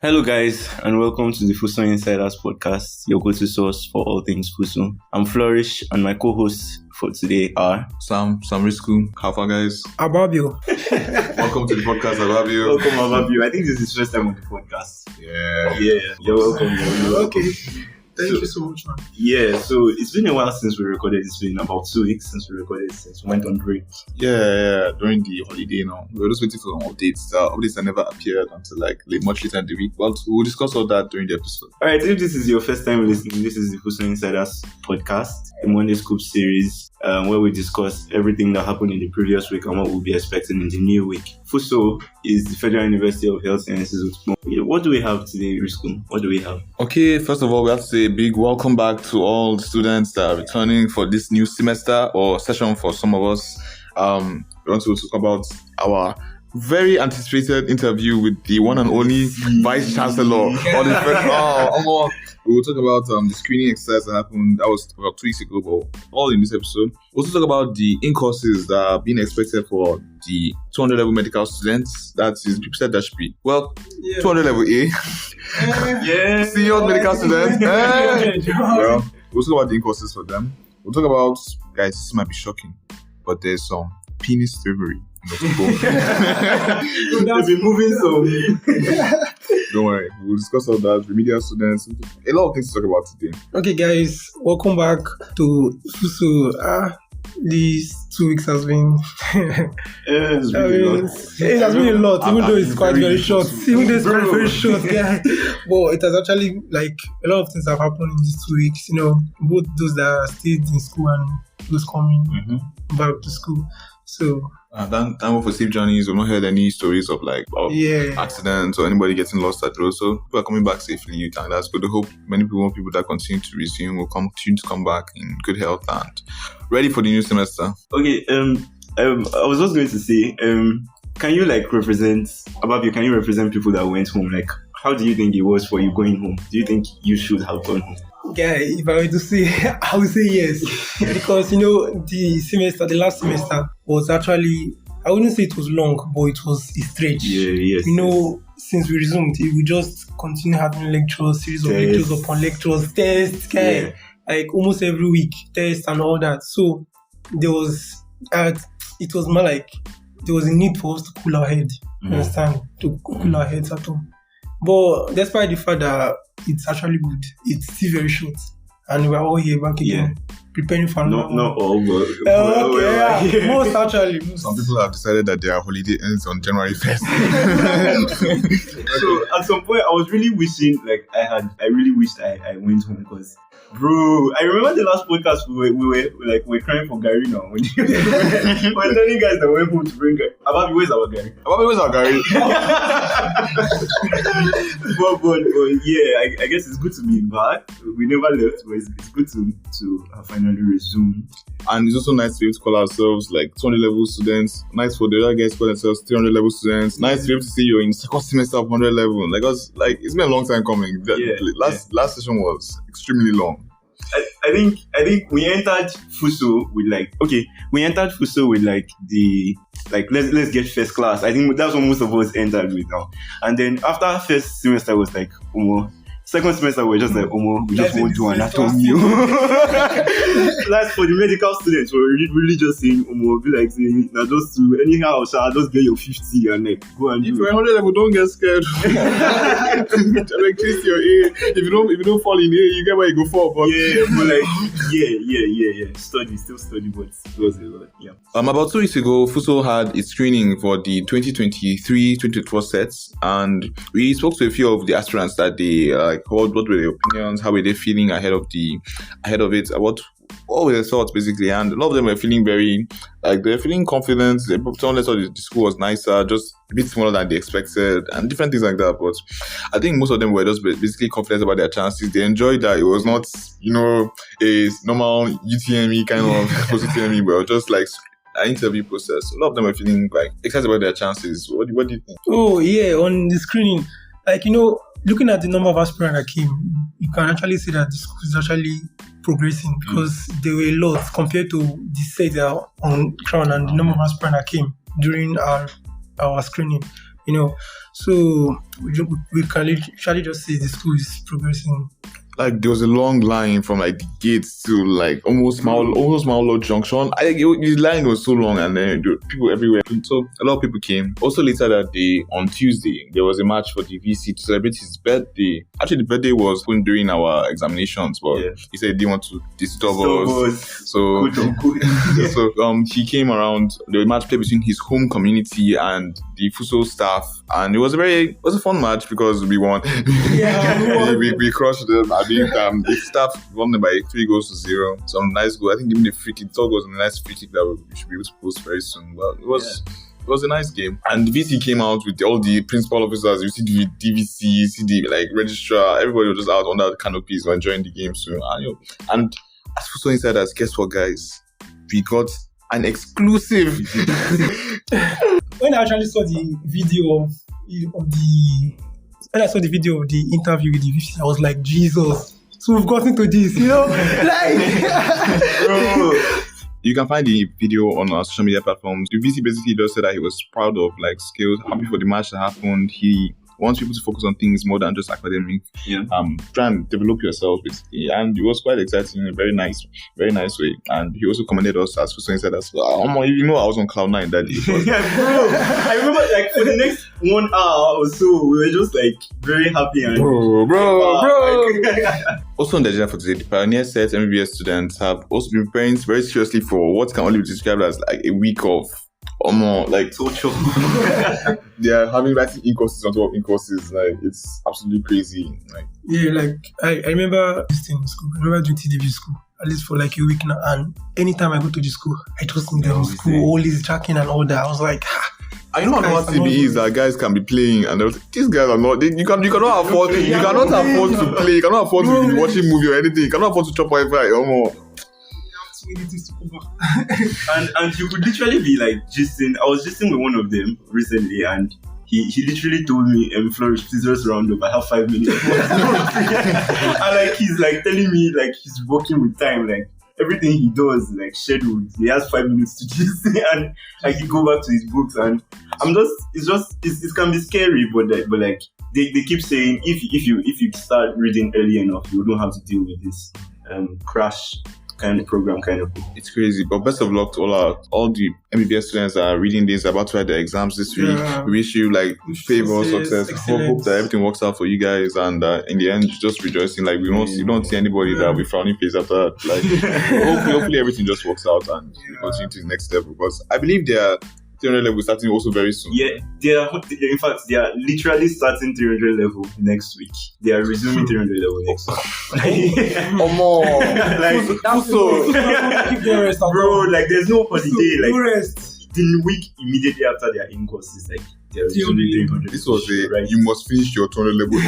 Hello, guys, and welcome to the Fuso Insiders podcast, your go-to source for all things Fuso. I'm Flourish, and my co-hosts for today are Sam Risku. How far, guys? Ababio. Welcome to the podcast, Ababio. Welcome, Ababio. I think this is his first time on the podcast. Yeah. You're welcome. Okay. Thank you so much, man. Yeah, so it's been a while since we recorded. It's been about 2 weeks since we recorded, since we went on break. Yeah. During the holiday now, we were just waiting for some updates. Updates that never appeared until much later in the week. But we'll discuss all that during the episode. All right, if this is your first time listening, this is the Fuso Insiders podcast, a Monday Scoop series where we discuss everything that happened in the previous week and what we'll be expecting in the new week. Fuso is the Federal University of Health Sciences. What do we have today, Risku? What do we have? Okay, first of all, we have to say a big welcome back to all the students that are returning for this new semester or session for some of us. We want to talk about our very anticipated interview with the one and only Vice Chancellor. We will talk about the screening exercise that happened. That was about 2 weeks ago, but all in this episode. We'll also talk about the in-courses that are being expected for the 200 level medical students. That is, people said that should be, 200 level A. Senior medical students. Well, we'll talk about the in-courses for them. We'll talk about, guys, this might be shocking, but there's some penis thievery. They've been moving some. Don't worry, we'll discuss all that. Remedial students, a lot of things to talk about today. Okay, guys, welcome back to Fuso. These 2 weeks has been. It has been a lot, even though it's quite very short. Even though it's quite very short, yeah. But it has actually, a lot of things have happened in these 2 weeks. Both those that stayed in school and those coming back to school. So. Thank you for safe journeys. We've not heard any stories of accidents or anybody getting lost at road. So people are coming back safely, and that's good. I hope many more people that continue to resume will continue to come back in good health and ready for the new semester. Okay, I was just going to say, can you represent Ababio? Can you represent people that went home? How do you think it was for you going home? Do you think you should have gone home? Yeah, if I were to say, I would say yes. Because, the last semester was actually, I wouldn't say it was long, but it was a stretch. Yes. Since we resumed, we just continue having lectures, series of lectures upon lectures, tests, almost every week, tests and all that. So there was, it was more like, there was a need for us to cool our head, understand? To cool our heads at home. But despite the fact that it's actually good, it's still very short. And we're all here back again, preparing for another. Not all, but... Most actually. Some people have decided that their holiday ends on January 1st. So at some point, I was really wishing, I really wished I went home because... Bro, I remember the last podcast we were crying for Gary now. We're telling guys that went home to bring Gary. Ababio, where's our Gary? but I guess it's good to be back. We never left, but it's good to finally resume. And it's also nice to be able to call ourselves 200 level students. Nice for the other guys to call themselves 300 level students. Nice to be able to see you in second semester of 100 level. It's been a long time coming. Last session was extremely long. I think we entered Fuso with let's get first class. I think that's what most of us entered with now. And then after first semester was second semester we're just we just won't do anatomy. That's for the medical students. We're really just saying saying now just to anyhow, so just get your 50 and go and if you're 100 level, don't get scared. Chase your A. If you don't fall in A, you get where you go for. But still study, but it was a lot. Yeah. About 2 weeks ago, Fuso had its screening for the 2023-2024 sets, and we spoke to a few of the aspirants that they what were their opinions, how were they feeling ahead of it, what were their thoughts basically, and a lot of them were feeling very they're feeling confident. They told us the school was nicer, just a bit smaller than they expected, and different things like that. But I think most of them were just basically confident about their chances. They enjoyed that it was not a normal UTME kind of post UTME, but just an interview process. A lot of them were feeling excited about their chances. What do you think? Oh yeah, on the screening, looking at the number of aspirants that came, you can actually see that the school is actually progressing because there were a lot compared to the set that are on Crown and the number of aspirants that came during our screening. So we can literally just say the school is progressing. Like there was a long line from like the gates to like almost Maulo Junction. The line was so long, and then there were people everywhere. So a lot of people came. Also later that day on Tuesday, there was a march for the VC to celebrate his birthday. Actually, the birthday was during our examinations, but he said he didn't want to disturb us. So he came around. The match played between his home community and the Fuso staff, and it was a fun match because we won. we crushed them. I think the staff won them by 3-0. Some nice goal. I think even the free kick. Thought was a nice free kick that we should be able to post very soon. But it was a nice game. And the VC came out with all the principal officers. You see the DVC, you see the registrar. Everybody was just out under the canopies enjoying the game soon. And as for insiders, guess what, guys? We got an exclusive. When I actually saw the video when I saw the video of the interview with the VC, I was like, Jesus. So we've gotten to this, like. Bro. You can find the video on our social media platforms. The VC basically just said that he was proud of like skills, happy for the match that happened. He wants people to focus on things more than just academic. Try and develop yourself basically. And it was quite exciting in a very nice way. And he also commended us as Fuso Insiders. I was on cloud 9 that day. Yeah, bro. I remember like for the next 1 hour or so, we were just like very happy and bro. Also on the agenda for today, the Pioneer Set MBBS students have also been preparing very seriously for what can only be described as like a week of or more like social. They are having writing in-courses on top of in-courses. Like it's absolutely crazy. Like I remember this thing in school. I remember doing TDV school at least for like a week now. And anytime I go to the school, I just see them in school, all this jacking and all that. I was like, I know what TB is that guys can be playing and these guys are not. You cannot afford to play. You cannot afford to be watching movie or anything. You cannot afford to chop Wi-Fi or more. and you could literally be like gisting. I was gisting with one of them recently, and he literally told me, Flourish, please just round up. I have 5 minutes. And like he's like telling me like he's working with time, like everything he does like scheduled. He has 5 minutes to gist, and like he go back to his books. And it can be scary, but like they keep saying if you start reading early enough, you don't have to deal with this crash kind of program kind of thing. It's crazy, but best of luck to all the MBBS students that are reading this, about to write their exams this week. We wish you like favor, success. Hope that everything works out for you guys, and in the end, just rejoicing. Like you don't see anybody that will be frowning face after that. Like hopefully everything just works out and we continue to the next step, because I believe they are 300 level starting also very soon. Yeah, they are literally starting 300 level next week. They are resuming 300 level next week. Bro, like there's no holiday. Like the week immediately after their in-courses, like they're resuming 300. This was you must finish your 200 level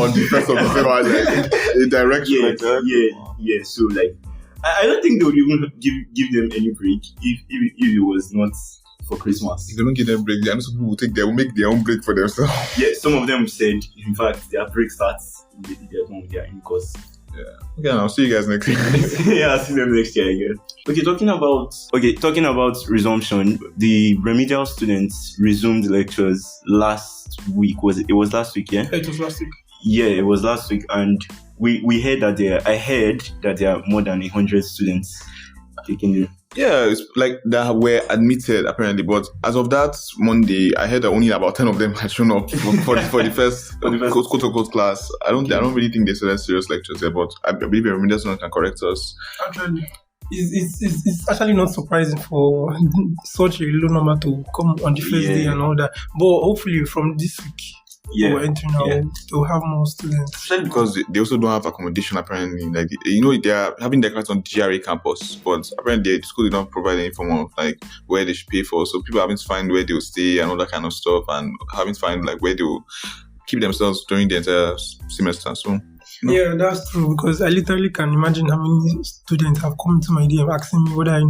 on the 1st of December, like a direction. Yeah. So like, I don't think they would even give them any break if it was not for Christmas. If they don't give them break, I know some people will make their own break for themselves. Yeah, some of them said, in fact, their break starts immediately when they are in course. Yeah. Okay, I'll see you guys next year. Yeah, I'll see them next year again. Okay, talking about resumption, the remedial students resumed lectures last week. It was last week, yeah? It was last week. Yeah, it was last week, and I heard that there are more than 100 students taking the. Yeah, it's like that were admitted apparently, but as of that Monday, I heard that only about 10 of them had shown up for the first quote unquote class. I don't really think they started serious lectures there, but I believe the remedial student can correct us. Actually, it's actually not surprising for such a low number to come on the first day and all that. But hopefully from this week, we're entering now, they'll have more students. Especially because they also don't have accommodation apparently. Like they are having their class on GRA campus, but apparently the school did not provide any form of like where they should pay for. So people having to find where they'll stay and all that kind of stuff, and having to find like where they'll keep themselves during the entire semester. So yeah, that's true, because I literally can imagine how many students have come to my DM asking me whether I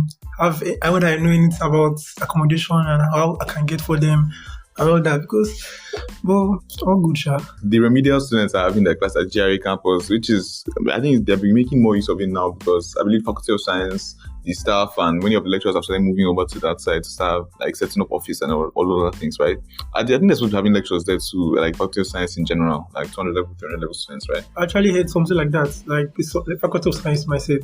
know anything about accommodation and how I can get for them. And all that, because, well, all good, sha. The remedial students are having their class at GRA campus, which is, I think they've been making more use of it now, because I believe Faculty of Science the staff and many of the lecturers have started moving over to that side to start like setting up office and all other things, right? I think there's going to having lectures there too, like Faculty of Science in general, like 200 level, 300 level students, right? I actually heard something like that, like the Faculty of Science myself.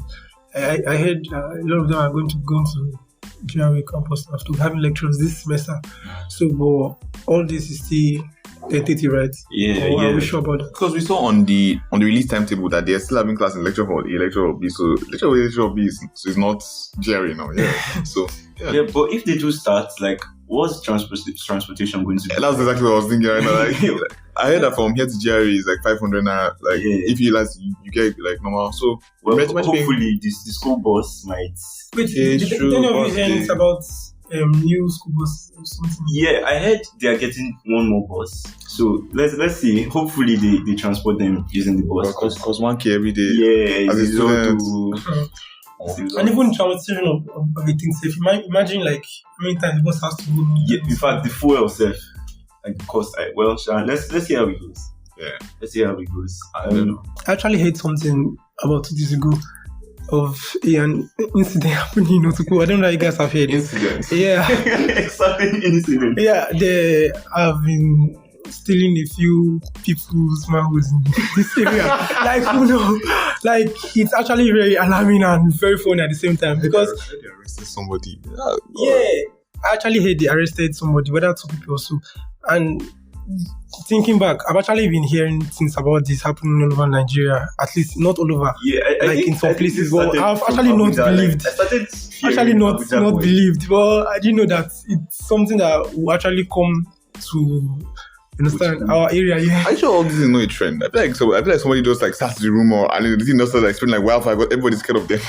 I heard a lot of them are going to GRA campus after having lectures this semester. So, but all this is still tentative, right? Yeah. Are we sure about that? Because we saw on the release timetable that they're still having class in lecture hall A, lecture hall B. So lecture hall B is not GRA now. Yeah. So yeah, but if they do start, like, what's transportation going to be? That's exactly what I was thinking right now. Like, I heard that from here to GRA is like 500 naira. Like, if you like, you get like normal. So, well, hopefully, the school bus might. Wait, did any of you hear anything about new school bus or something? Yeah, I heard they are getting one more bus. So let's see. Hopefully, they transport them using the bus. Because 1K every day. Yeah, as a student. And even transportation of a thing safe. Imagine like how many times the bus has to go. Yeah, in fact, the fuel safe. Like the cost. Let's see how it goes. Yeah, let's see how it goes. I don't know. I actually heard something about 2 days ago of an incident happening in Otukpo. I don't know if you guys have heard. Incident. Yeah. Something incident. Yeah, they have been stealing a few people's manhoods in this area. Like, you know, like it's actually very alarming and very funny at the same time because they arrested somebody. Yeah, I actually heard they arrested somebody, whether 2 people or so. And thinking back, I've actually been hearing things about this happening all over Nigeria. At least not all over. Yeah, like in some places. But I've actually not believed. Actually not believed. But I didn't know that it's something that will actually come to understand our area. Yeah. I'm sure all this is not a trend. I feel like somebody just like starts the rumor and the thing just starts like spreading like wildfire. Everybody's scared of them.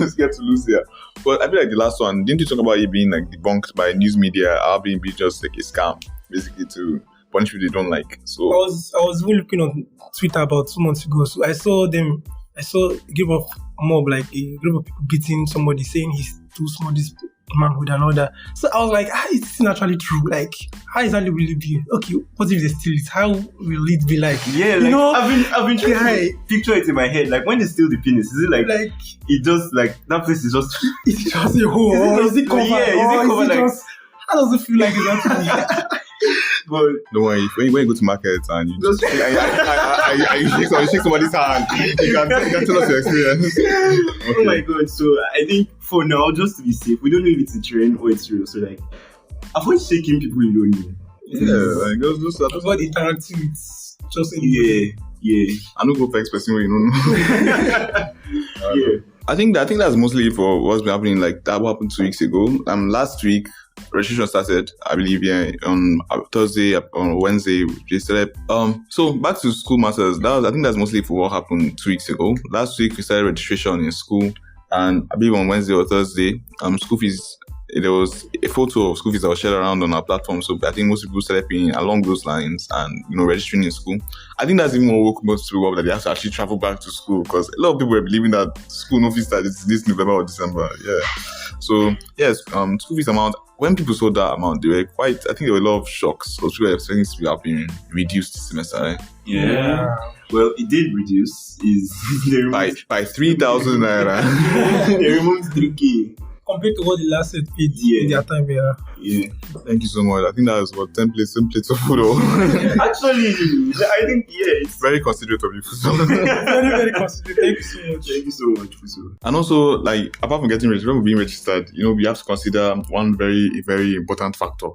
Scared to lose there. But I feel like the last one, didn't you talk about it being like debunked by news media, Airbnb just like a scam, basically to punish people they don't like. So I was even looking on Twitter about 2 months ago. So I saw a group of mob, like a group of people beating somebody, saying he's too small, this manhood and all that. So I was like, is this actually true? Like, how exactly will it be? Okay, what if they steal it? How will it be like? Yeah, like, you know, I've been trying to picture it in my head. Like, when they steal the penis, is it like it just like that place is just it's just a hole? Is it covered? Yeah, is it covered? Like, how does it feel like it's actually? But don't worry, when you go to market and you just you shake somebody's hand, you can tell us your experience. Okay. Oh my god! So I think for now, just to be safe, we don't know if it's a trend or it's real. So like, avoid shaking people you don't know. Yeah, like just avoid interacting with just yeah. I don't go for expressing what you don't know. Yeah. I think that's mostly for what's been happening. Like that happened 2 weeks ago. Last week registration started, I believe, on Thursday, on Wednesday, we started. So back to school matters. I think that's mostly for what happened 2 weeks ago. Last week we started registration in school, and I believe on Wednesday or Thursday, school fees. There was a photo of school fees that was shared around on our platform. So I think most people started paying along those lines and, registering in school. I think that's even more woke most people up that they have to actually travel back to school, because a lot of people were believing that school no fees started this November or December. Yeah. So yes, school fees amount, when people saw that amount, they were I think there were a lot of shocks. So people were expecting to be being reduced this semester, right? Yeah. Well, it did reduce. By 3,000 naira. They removed 3K. Compared to what the last set paid in their time, yeah. Thank you so much. I think that was what 10 plates of food. Actually, I think it's very considerate of you. Very, very considerate. Thank you so much. Thank you so much. And also, like, apart from getting registered, when we're being registered, we have to consider one very, very important factor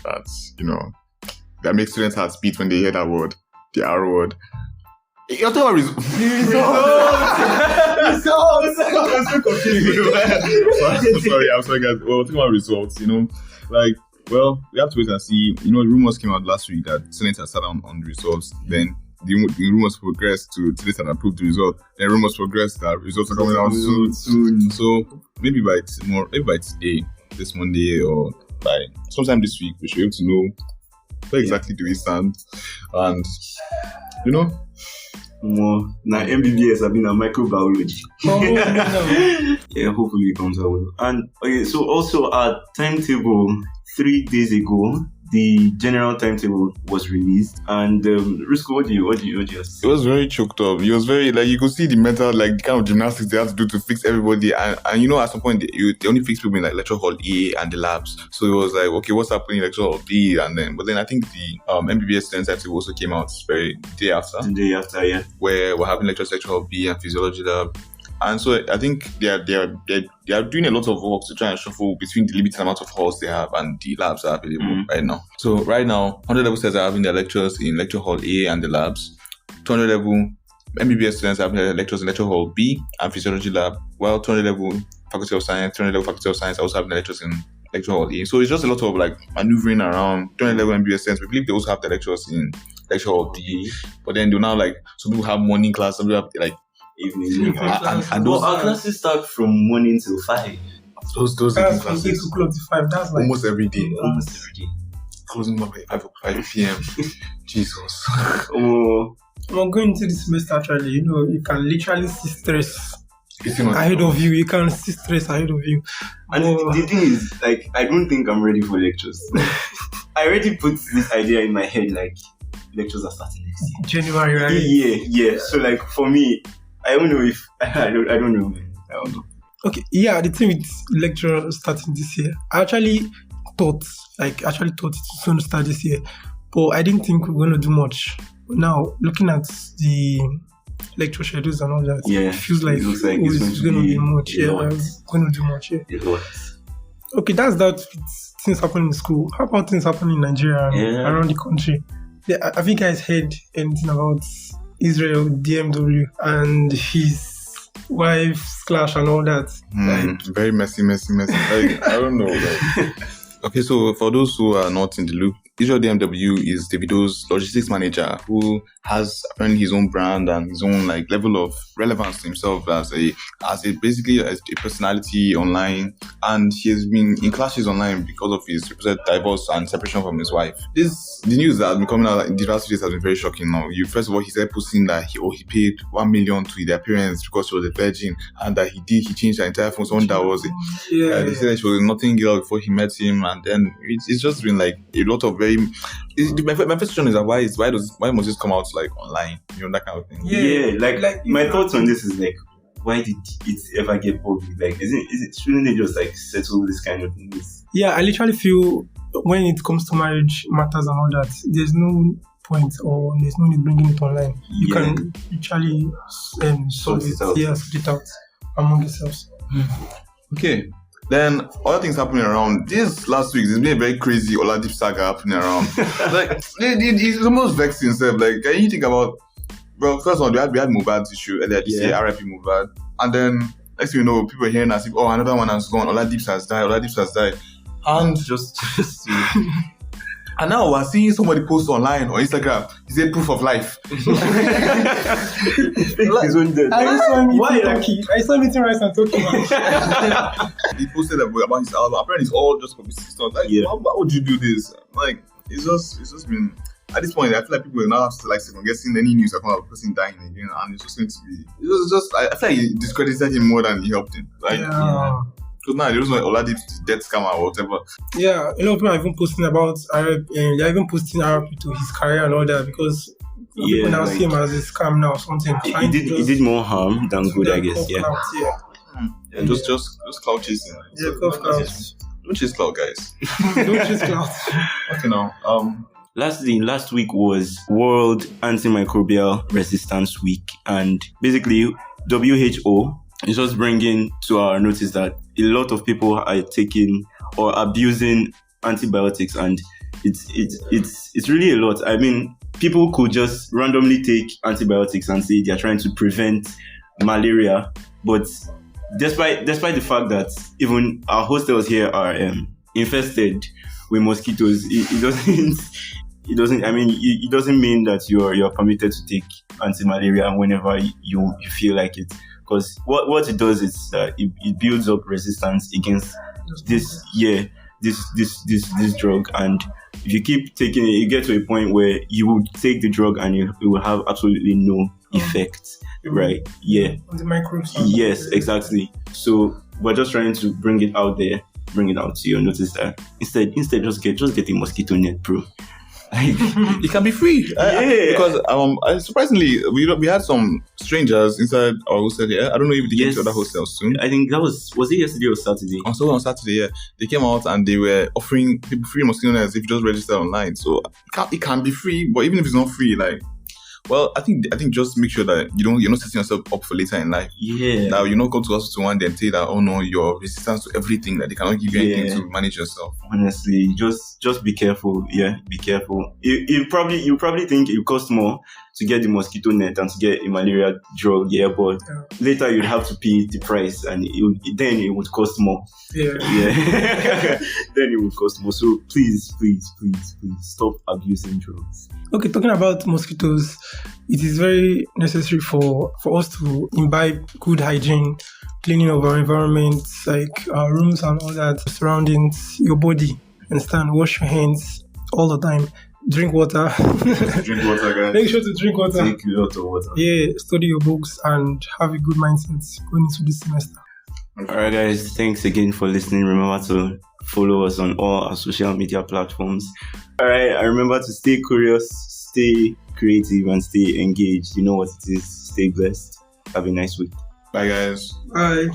that makes students' hearts beat when they hear that word, the R word. You're talking about results. I'm so confused. I'm sorry, guys. Well, we're talking about results, we have to wait and see. Rumors came out last week that Senate has sat on the results. Then the rumors progressed to Senate and approved the result. Then rumors progressed that results are coming out soon. So maybe by today, this Monday, or by sometime this week, we should be able to know where exactly do we stand. And, more now MBBS have been a microbiology. No. Yeah, hopefully it comes out well. And okay, so also our timetable 3 days ago, the general timetable was released, and Risco, what do you It was very choked up. It was very, like, you could see the mental, like, the kind of gymnastics they had to do to fix everybody. And you know, at some point, they only fixed people in, like, lecture hall A and the labs. So it was like, okay, what's happening in lecture hall B? But then I think the MBBS students timetable also came out very day after. The day after, yeah. Where we're having lecture hall B and physiology lab. And so I think they are doing a lot of work to try and shuffle between the limited amount of halls they have and the labs that are available right now. So right now, 100 level students are having their lectures in lecture hall A and the labs. 200 level MBBS students are having their lectures in lecture hall B and physiology lab, while 200 level faculty of science, 300 level faculty of science are also having their lectures in lecture hall A. So it's just a lot of like maneuvering around. 200 level MBBS students, we believe they also have their lectures in lecture hall D, but then they'll now, like, some people have morning class, some people have like evening. And those our classes start from morning till 5. Those That's from 8 classes o'clock to 5. That's like almost every day. Almost every day. Closing up by 5 p.m. Jesus. Oh, I'm going into the semester actually, you know, you can literally see stress Getting on- ahead of you. You can see stress ahead of you. and the thing is, like, I don't think I'm ready for lectures. I already put this idea in my head, like, lectures are starting next year. January, right? Yeah. So, like, for me, I don't know if I don't know, man. I don't know. Okay, yeah, the thing with lecture starting this year, I actually thought it was going to start this year, but I didn't think we were going to do much. Now, looking at the lecture schedules and all that, Yeah, it feels like, it looks like it's going to be much. a Yeah, lot. we're going to do much. Yeah. A lot. Okay, that's that with things happening in school. How about things happening in Nigeria and Yeah. around the country? Yeah, have you guys heard anything about Israel DMW and his wife's clash and all that? Very messy. Like, I don't know. Like. Okay, so for those who are not in the loop, Israel DMW is Davido's logistics manager who has apparently his own brand and his own like level of relevance to himself as a personality online, and he has been in clashes online because of his supposed divorce and separation from his wife. The news that has been coming out in the last few days has been very shocking. Now, first of all, he started posting that he paid 1 million to their parents because she was a virgin, and that he changed her entire phone. Someone that was they said that she was a nothing girl before he met him, and then it's just been like a lot of very. My first question is that why must this come out like online? You know, that kind of thing. Yeah, like my thoughts on this is like, why did it ever get public? Like, shouldn't they just like settle this kind of things? Yeah, I literally feel when it comes to marriage matters and all that, there's no point or there's no need bringing it online. You can literally sort it out among yourselves. Okay. Then other things happening around this last week. There's been a very crazy Oladip saga happening around. Like it's almost vexing himself. Like, can you think about? Well, first of all, we had Mohbad's issue earlier this year, RIP Mohbad, and then next thing you know, people are hearing as if another one has gone. Oladip has died, and Just and now we're seeing somebody post online on Instagram. He said proof of life. his own death. I saw him eating rice and talking. He posted about his album. Apparently, it's all just publicity stuff. Like, why would you do this? Like, it's just been. At this point, I feel like people are now like second guessing any news about a person dying again, and it's just going to be. I feel like he discredited him more than he helped him. Like, because now there is no Oladip's death scam or whatever. Yeah, a lot of people are even posting about RIP, and they're even posting RIP to his career and all that because people now see him as a scam now or something. He did more harm than good, I guess. Yeah. Just cloud chasing. Cloud. Don't chase cloud, guys. Don't chase cloud. Okay, now. Last week was World Antimicrobial Resistance Week, and basically WHO is just bringing to our notice that a lot of people are taking or abusing antibiotics, and it's really a lot. I mean, people could just randomly take antibiotics and say they're trying to prevent malaria, but despite the fact that even our hostels here are infested with mosquitoes, it doesn't mean that you're permitted to take anti-malaria whenever you feel like it, because what it does is it builds up resistance against this drug, and if you keep taking it, you get to a point where you will take the drug and it will have absolutely no effect, right? Yeah. On the microbes. Yes, exactly. So we're just trying to bring it out there bring it out to you, notice that instead just get a mosquito net, bro. It can be free. Because surprisingly, we had some strangers inside our hostel here. I don't know if they came to other hostels soon. I think that was it yesterday or Saturday? Also on Saturday, yeah, they came out and they were offering people free mosquito nets if you just register online. So it can be free, but even if it's not free, like, well, I think just make sure that you're not setting yourself up for later in life. Yeah. Now you not go to hospital one day and say that, oh no, you're resistant to everything, that they cannot give you anything to manage yourself. Honestly, just be careful. Yeah, be careful. You probably think it costs more to get the mosquito net than to get a malaria drug. Yeah, but later you'd have to pay the price, and then it would cost more. Yeah. Then it would cost more. So please stop abusing drugs. Okay, talking about mosquitoes, it is very necessary for us to imbibe good hygiene, cleaning of our environment, like our rooms and all that, surroundings, your body. Understand? Wash your hands all the time. Drink water. Drink water, guys. Make sure to drink water. Take a lot of water. Yeah, study your books and have a good mindset going into this semester. Alright, guys, thanks again for listening. Remember to follow us on all our social media platforms. Alright, and remember to stay curious, stay creative, and stay engaged. You know what it is. Stay blessed. Have a nice week. Bye, guys. Bye.